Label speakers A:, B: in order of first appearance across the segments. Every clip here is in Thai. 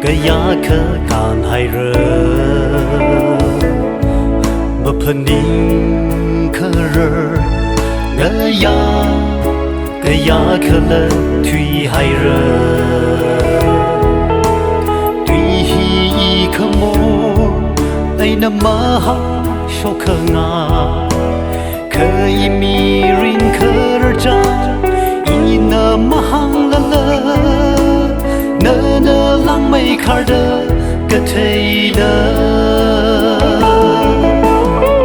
A: ก็อยากเคยการให้เรือเมื่อพันดิ้งเคยเรือก็อยากเคยเลยทุยให้เรือทุยฮีขโมไอ้น้ำมาหาโชคเคยงาเคยมีริงเคยระจาอีน้ำมาหังละเลเนลังไม่ขาดเดก็เทเด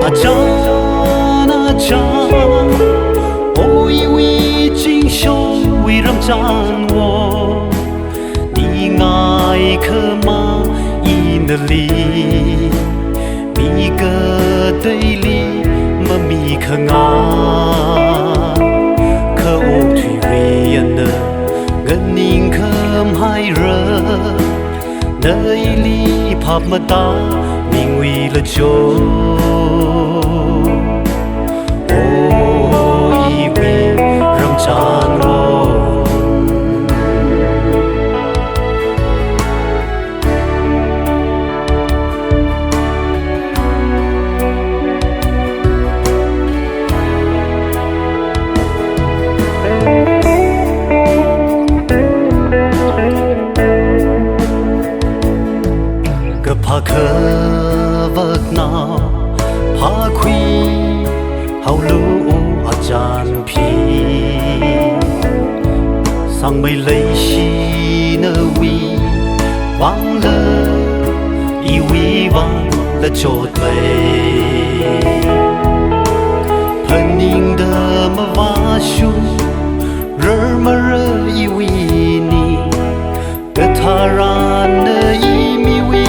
A: อาจารย์โอ้ยวิจิงโชวิรำจานวดีง่ายเคมาอีนลีมีเกิดได้ลีมามีขงาเคโอที่เรียนเนเงินนิ่งเคมให้เรเนยลีภาพมาตานิ่งวีละโจโอ้ยวีรำจานโรพาเคเวิกนาพาคุยเฮาลูอาจารย์พี่สั่งไม่เลยชีเนวีวังเลยอีวีวังและโจทย์เลยพันยิงเดิมมาวาชูเรมาเรอีวีนี่กะทารานเนอีมีวี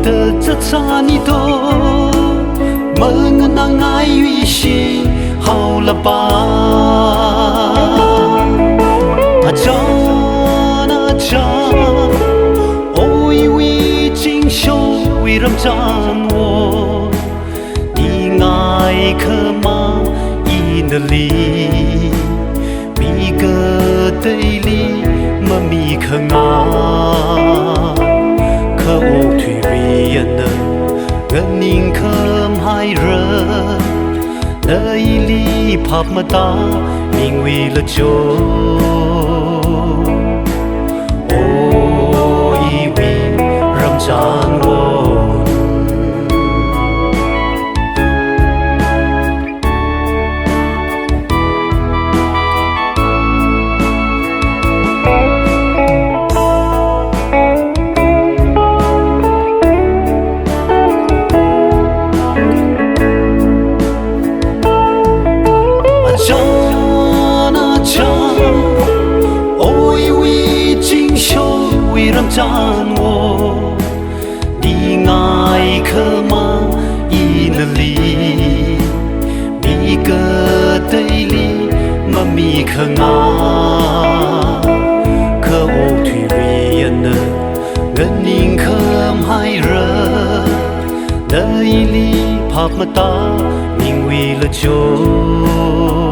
A: 的这差你多，问我那爱与心好了吧？阿张阿张，哦一位锦绣为人赞我，你爱可吗？伊那里，米个对里，么米可啊？可我退离人的，个宁可海人，那一里拍么打，宁为了救，哦，以为让战我。赞我，你爱可吗？伊那里，米个对里，么米可啊？可我退离人呢，人宁可海人，那一里拍么打，宁为了救。